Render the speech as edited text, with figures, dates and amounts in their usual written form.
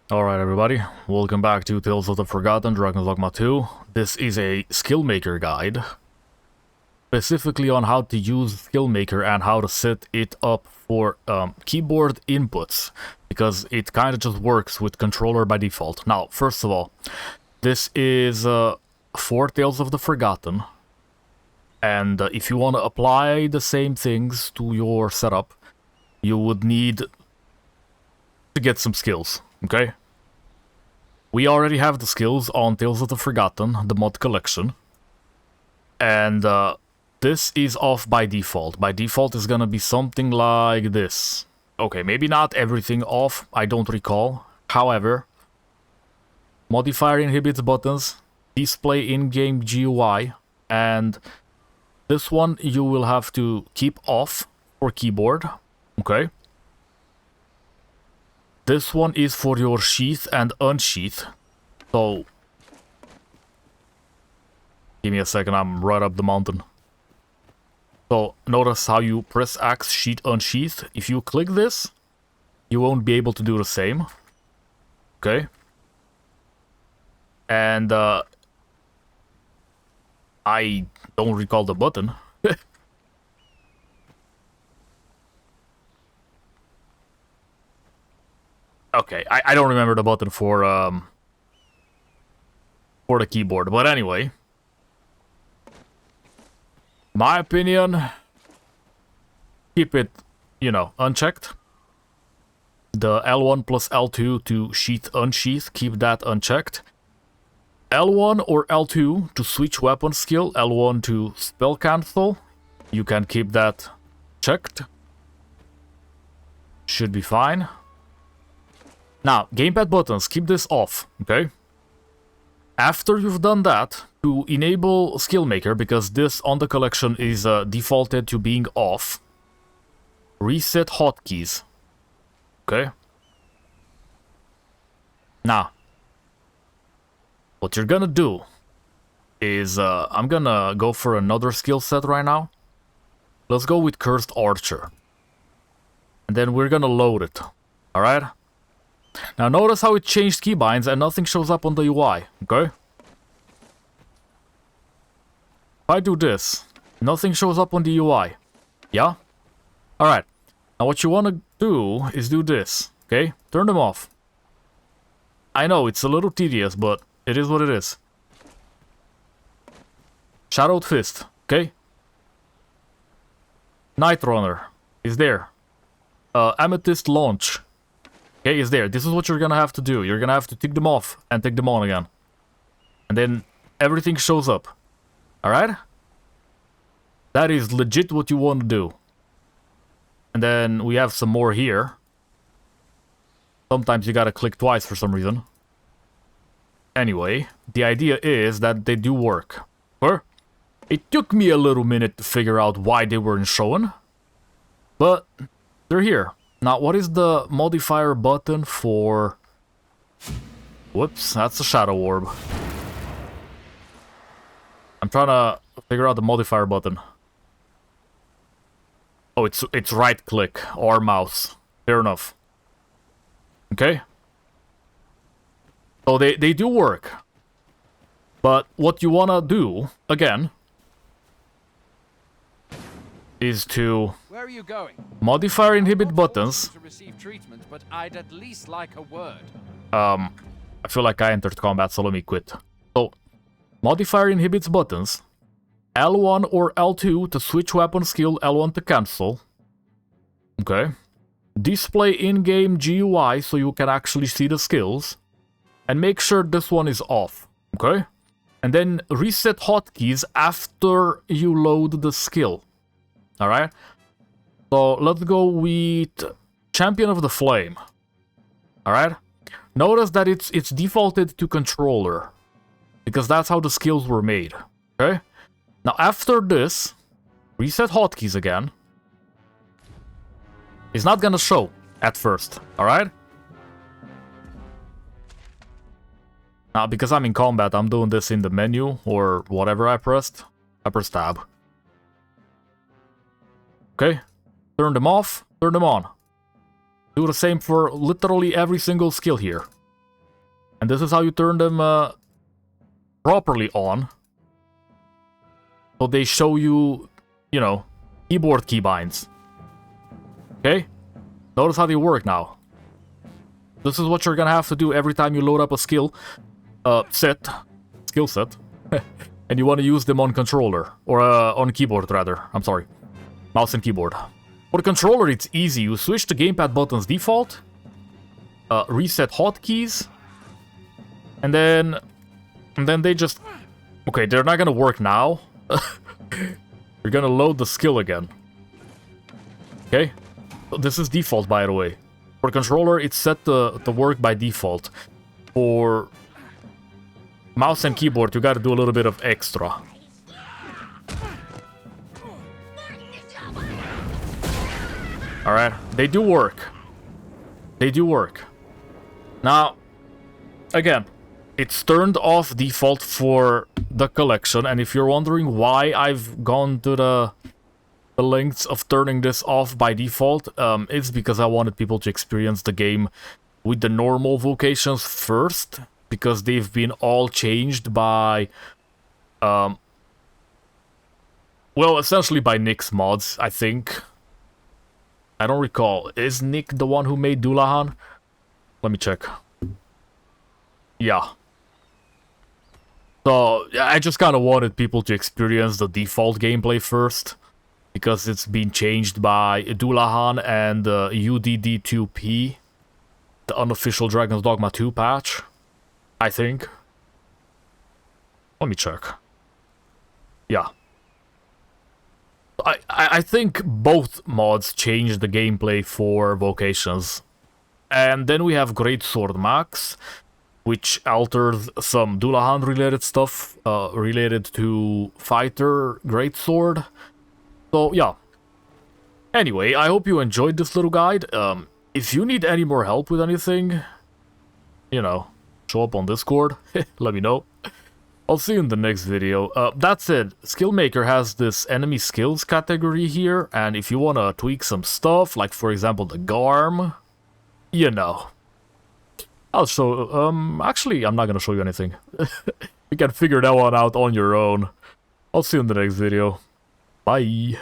Alright everybody, welcome back to Tales of the Forgotten Dogma 2. This is a skill maker guide, specifically on how to use skill maker and how to set it up for keyboard inputs, because it kind of just works with controller by default. Now, first of all, this is for Tales of the Forgotten, and if you want to apply the same things to your setup, you would need to get some skills. Okay? We already have the skills on Tales of the Forgotten, the mod collection. And this is off by default. By default is gonna be something like this. Okay, maybe not everything off, I don't recall. However, modifier inhibits buttons, display in-game GUI, and this one you will have to keep off for keyboard. Okay. This one is for your sheath and unsheath. So, give me a second, I'm right up the mountain. So, notice how you press X, sheath, unsheath. If you click this, you won't be able to do the same. Okay. And, I don't recall the button. Okay, I don't remember the button for the keyboard, but anyway. My opinion, keep it, you know, unchecked. The L1 plus L2 to sheath unsheath, keep that unchecked. L1 or L2 to switch weapon skill, L1 to spell cancel, you can keep that checked. Should be fine. Now, gamepad buttons, keep this off, okay? After you've done that, to enable skill maker, because this on the collection is defaulted to being off, reset hotkeys, okay? Now, what you're gonna do is, I'm gonna go for another skill set right now. Let's go with Cursed Archer. And then we're gonna load it, alright? Now notice how it changed keybinds and nothing shows up on the UI, okay? If I do this, nothing shows up on the UI, yeah? Alright, now what you want to do is do this, okay? Turn them off. I know, it's a little tedious, but it is what it is. Shadowed Fist, okay? Night Runner is there. Amethyst Launch. Okay, is there. This is what you're gonna have to do. You're gonna have to tick them off and tick them on again. And then everything shows up. Alright? That is legit what you want to do. And then we have some more here. Sometimes you gotta click twice for some reason. Anyway, the idea is that they do work. Or, it took me a little minute to figure out why they weren't showing. But, they're here. Now, what is the modifier button for... Whoops, that's a shadow orb. I'm trying to figure out the modifier button. Oh, it's right click or mouse. Fair enough. Okay. So they do work. But what you wanna do, again, is to... Where are you going? Modifier inhibit buttons. To receive treatment, but I'd at least like a word. I feel like I entered combat, so let me quit. So, modifier inhibits buttons. L1 or L2 to switch weapon skill, L1 to cancel. Okay. Display in-game GUI so you can actually see the skills. And make sure this one is off. Okay. And then reset hotkeys after you load the skill. Alright. So let's go with Champion of the Flame. Alright? Notice that it's defaulted to controller. Because that's how the skills were made. Okay? Now after this, reset hotkeys again. It's not gonna show at first. Alright? Now because I'm in combat, I'm doing this in the menu or whatever I pressed. I pressed tab. Okay? Turn them off, turn them on. Do the same for literally every single skill here. And this is how you turn them properly on. So they show you, you know, keyboard keybinds. Okay? Notice how they work now. This is what you're gonna have to do every time you load up a skill set. And you want to use them on controller. Or on keyboard, rather. I'm sorry. Mouse and keyboard. For the controller, it's easy. You switch the gamepad buttons default. Reset hotkeys. And then they just... Okay, they're not gonna work now. You're gonna load the skill again. Okay? This is default, by the way. For the controller, it's set to work by default. For mouse and keyboard, you gotta do a little bit of extra. Alright, they do work. They do work. Now, again, it's turned off default for the collection, and if you're wondering why I've gone to the lengths of turning this off by default, it's because I wanted people to experience the game with the normal vocations first, because they've been all changed by, well, essentially by Nick's mods, I think. I don't recall. Is Nick the one who made Dullahan? Let me check. Yeah. So, I just kind of wanted people to experience the default gameplay first, because it's been changed by Dullahan and UDD2P, the unofficial Dragon's Dogma 2 patch, I think. Let me check. Yeah. I think both mods changed the gameplay for vocations. And then we have Greatsword Max, which alters some Dullahan related stuff related to Fighter Greatsword. So yeah. Anyway, I hope you enjoyed this little guide. If you need any more help with anything, you know, show up on Discord. Let me know. I'll see you in the next video. That's it. Skillmaker has this enemy skills category here, and if you want to tweak some stuff, like for example the Garm, you know, I'll show... actually, I'm not gonna show you anything. You can figure that one out on your own. I'll see you in the next video. Bye.